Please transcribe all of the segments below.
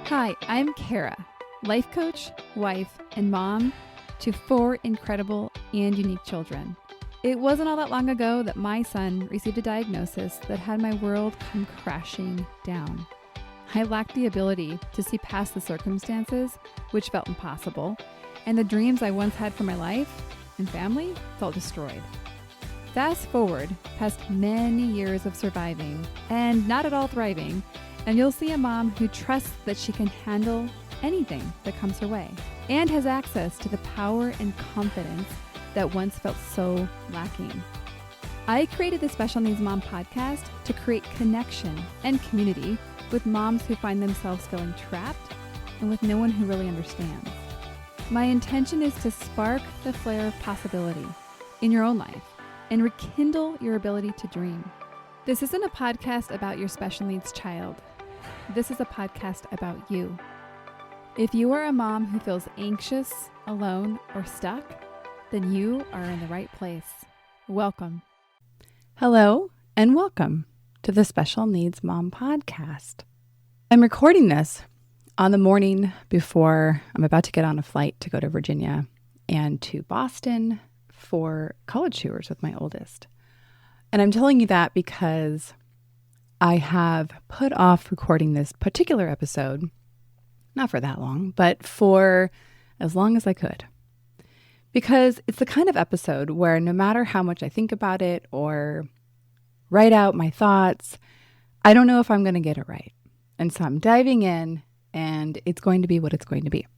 Hi, I'm Kara, life coach, wife, and mom to 4 incredible and unique children. It wasn't all that long ago that my son received a diagnosis that had my world come crashing down. I lacked the ability to see past the circumstances, which felt impossible, and the dreams I once had for my life and family felt destroyed. Fast forward past many years of surviving and not at all thriving, and you'll see a mom who trusts that she can handle anything that comes her way and has access to the power and confidence that once felt so lacking. I created the Special Needs Mom podcast to create connection and community with moms who find themselves feeling trapped and with no one who really understands. My intention is to spark the flare of possibility in your own life and rekindle your ability to dream. This isn't a podcast about your special needs child. This is a podcast about you. If you are a mom who feels anxious, alone, or stuck, then you are in the right place. Welcome. Hello, and welcome to the Special Needs Mom podcast. I'm recording this on the morning before I'm about to get on a flight to go to Virginia and to Boston for college tours with my oldest. And I'm telling you that because I have put off recording this particular episode, not for that long, but for as long as I could. Because it's the kind of episode where no matter how much I think about it or write out my thoughts, I don't know if I'm going to get it right. And so I'm diving in, and it's going to be what it's going to be.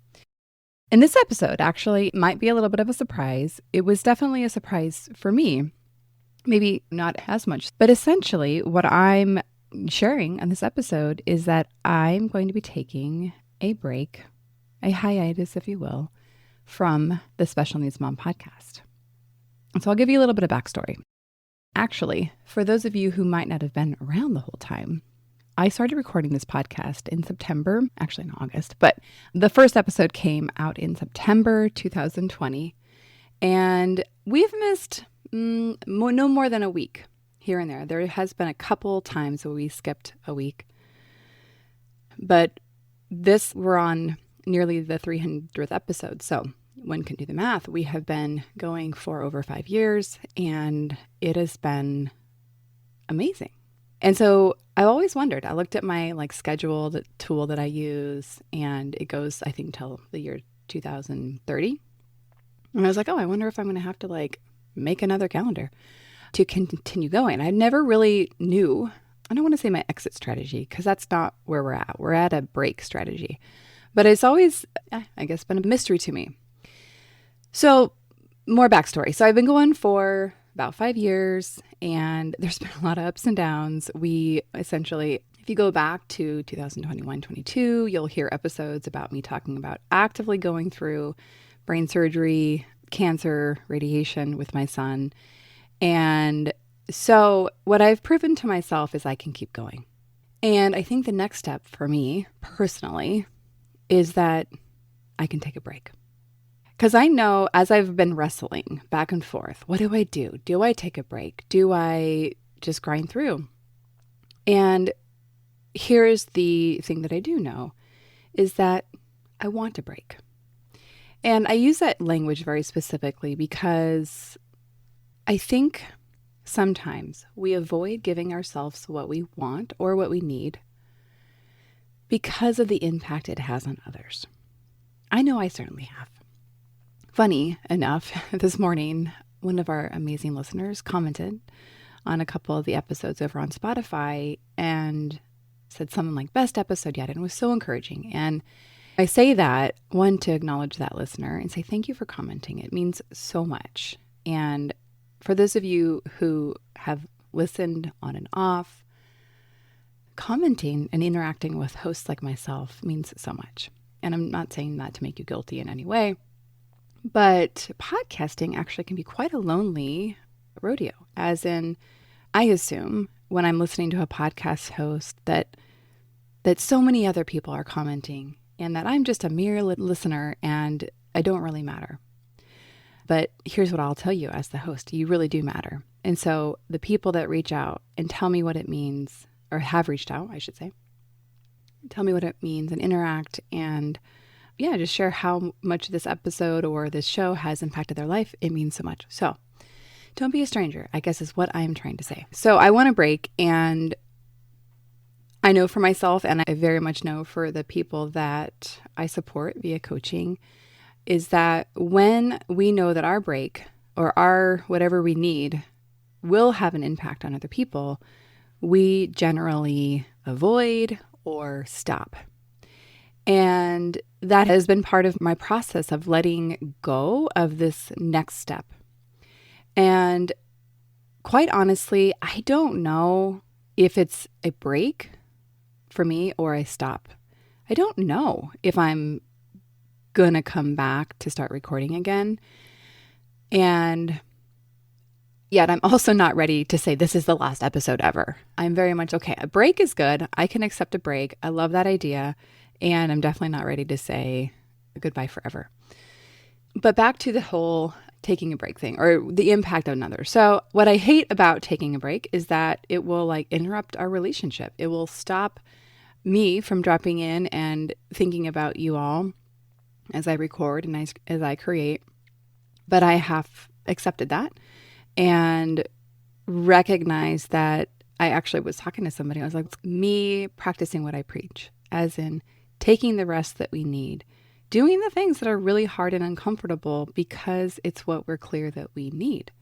And this episode actually might be a little bit of a surprise. It was definitely a surprise for me. Maybe not as much, but essentially what I'm sharing on this episode is that I'm going to be taking a break, a hiatus, if you will, from the Special Needs Mom podcast. And so I'll give you a little bit of backstory. Actually, for those of you who might not have been around the whole time, I started recording this podcast in September, actually in August, but the first episode came out in September 2020, and we've missed no more than a week here and there. There has been a couple times where we skipped a week, but we're on nearly the 300th episode. So one can do the math. We have been going for over 5 years, and it has been amazing. And so I always wondered, I looked at my schedule, the tool that I use, and it goes, I think, till the year 2030. And I was like, oh, I wonder if I'm going to have to make another calendar to continue going. I never really knew, I don't want to say my exit strategy, because that's not where we're at. We're at a break strategy. But it's always, I guess, been a mystery to me. So more backstory. So I've been going for about 5 years, and there's been a lot of ups and downs. We essentially, if you go back to 2021, 22, you'll hear episodes about me talking about actively going through brain surgery, cancer, radiation with my son. And so what I've proven to myself is I can keep going. And I think the next step for me personally is that I can take a break. Because I know as I've been wrestling back and forth, what do I do? Do I take a break? Do I just grind through? And here's the thing that I do know is that I want a break. And I use that language very specifically because I think sometimes we avoid giving ourselves what we want or what we need because of the impact it has on others. I know I certainly have. Funny enough, this morning, one of our amazing listeners commented on a couple of the episodes over on Spotify and said something like, best episode yet. And it was so encouraging. And I say that, one, to acknowledge that listener and say thank you for commenting. It means so much. And for those of you who have listened on and off, commenting and interacting with hosts like myself means so much. And I'm not saying that to make you guilty in any way, but podcasting actually can be quite a lonely rodeo, as in, I assume when I'm listening to a podcast host that so many other people are commenting and that I'm just a mere listener and I don't really matter. But here's what I'll tell you as the host, you really do matter. And so the people that reach out and tell me what it means, or have reached out, I should say, tell me what it means and interact and yeah, just share how much this episode or this show has impacted their life. It means so much. So don't be a stranger, I guess is what I'm trying to say. So I want to break, and I know for myself, and I very much know for the people that I support via coaching, is that when we know that our break or our whatever we need will have an impact on other people, we generally avoid or stop. And that has been part of my process of letting go of this next step. And quite honestly, I don't know if it's a break for me or I stop. I don't know if I'm going to come back to start recording again. And yet I'm also not ready to say this is the last episode ever. I'm very much, okay, a break is good. I can accept a break. I love that idea. And I'm definitely not ready to say goodbye forever. But back to the whole taking a break thing or the impact on others. So what I hate about taking a break is that it will interrupt our relationship. It will stop me from dropping in and thinking about you all as I record and as I create. But I have accepted that and recognized that I actually was talking to somebody. I was like, it's me practicing what I preach, as in taking the rest that we need, doing the things that are really hard and uncomfortable because it's what we're clear that we need.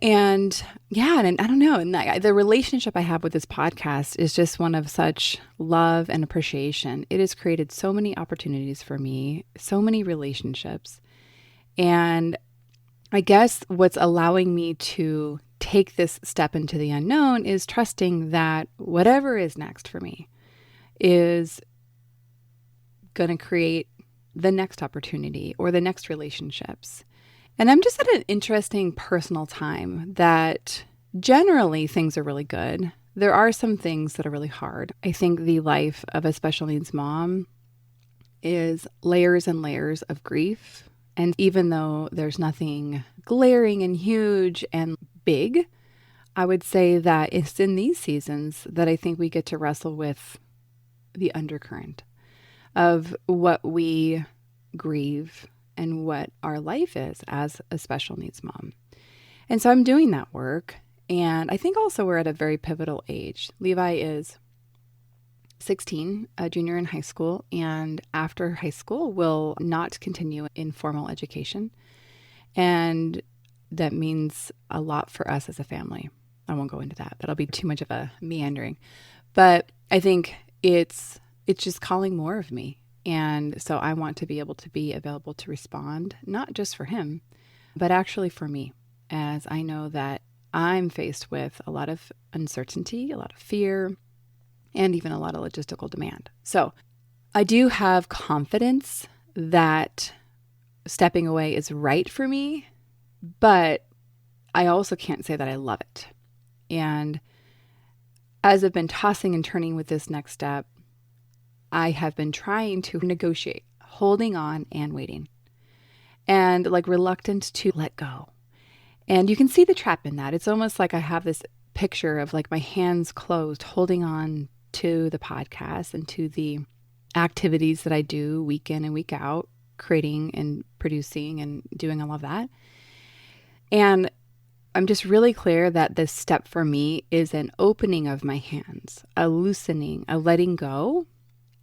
And yeah, and I don't know, and the relationship I have with this podcast is just one of such love and appreciation. It has created so many opportunities for me, so many relationships. And I guess what's allowing me to take this step into the unknown is trusting that whatever is next for me is going to create the next opportunity or the next relationships. And I'm just at an interesting personal time that generally things are really good. There are some things that are really hard. I think the life of a special needs mom is layers and layers of grief. And even though there's nothing glaring and huge and big, I would say that it's in these seasons that I think we get to wrestle with the undercurrent of what we grieve and what our life is as a special needs mom. And so I'm doing that work. And I think also we're at a very pivotal age. Levi is 16, a junior in high school, and after high school will not continue in formal education. And that means a lot for us as a family. I won't go into that. That'll be too much of a meandering. But I think it's just calling more of me. And so I want to be able to be available to respond, not just for him, but actually for me, as I know that I'm faced with a lot of uncertainty, a lot of fear, and even a lot of logistical demand. So I do have confidence that stepping away is right for me, but I also can't say that I love it. And as I've been tossing and turning with this next step, I have been trying to negotiate, holding on and waiting, and reluctant to let go. And you can see the trap in that. It's almost like I have this picture of my hands closed, holding on to the podcast and to the activities that I do week in and week out, creating and producing and doing all of that. And I'm just really clear that this step for me is an opening of my hands, a loosening, a letting go.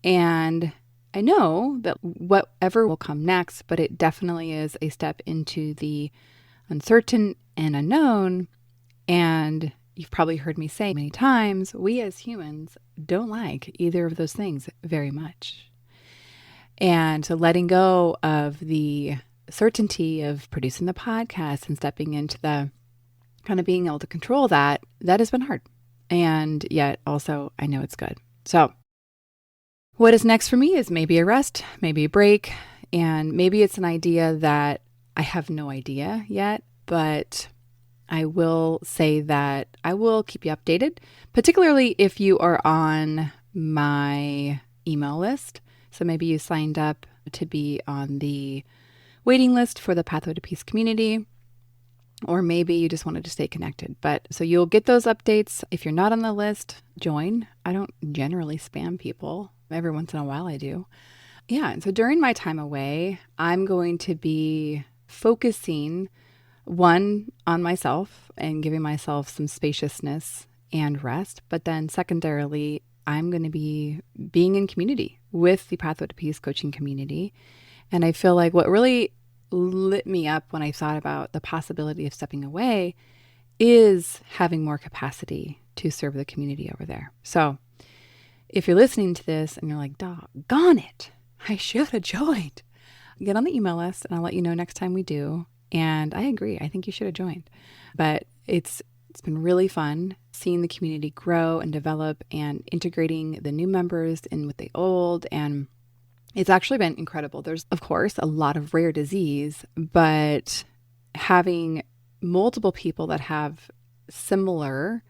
And I know that whatever will come next, but it definitely is a step into the uncertain and unknown. And you've probably heard me say many times, we as humans don't like either of those things very much. And so letting go of the certainty of producing the podcast and stepping into the kind of being able to control that has been hard. And yet also I know it's good. So what is next for me is maybe a rest, maybe a break, and maybe it's an idea that I have no idea yet, but I will say that I will keep you updated, particularly if you are on my email list. So maybe you signed up to be on the waiting list for the Pathway to Peace community. or maybe you just wanted to stay connected. But so you'll get those updates. If you're not on the list, join. I don't generally spam people. Every once in a while I do. Yeah. And so during my time away, I'm going to be focusing one on myself and giving myself some spaciousness and rest. But then secondarily, I'm going to be being in community with the Pathway to Peace coaching community. And I feel like what really lit me up when I thought about the possibility of stepping away is having more capacity to serve the community over there. So if you're listening to this and you're like, doggone it, I should have joined, get on the email list and I'll let you know next time we do. And I agree. I think you should have joined. But it's been really fun seeing the community grow and develop and integrating the new members in with the old. And it's actually been incredible. There's, of course, a lot of rare disease, but having multiple people that have similar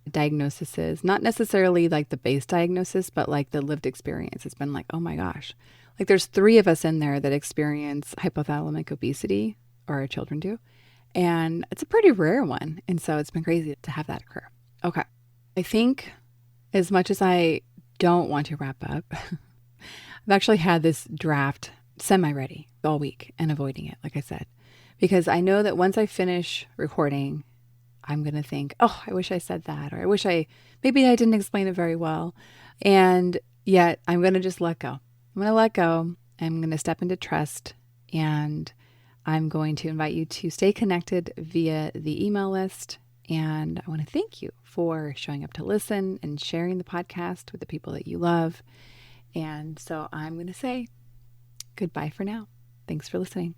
diagnoses, not necessarily like the base diagnosis, but like the lived experience. It's been like, oh my gosh, like there's 3 of us in there that experience hypothalamic obesity, or our children do. And it's a pretty rare one. And so it's been crazy to have that occur. Okay. I think as much as I don't want to wrap up, I've actually had this draft semi-ready all week and avoiding it, like I said, because I know that once I finish recording, I'm going to think, oh, I wish I said that, or maybe I didn't explain it very well. And yet I'm going to just let go. I'm going to let go. I'm going to step into trust, and I'm going to invite you to stay connected via the email list. And I want to thank you for showing up to listen and sharing the podcast with the people that you love. And so I'm going to say goodbye for now. Thanks for listening.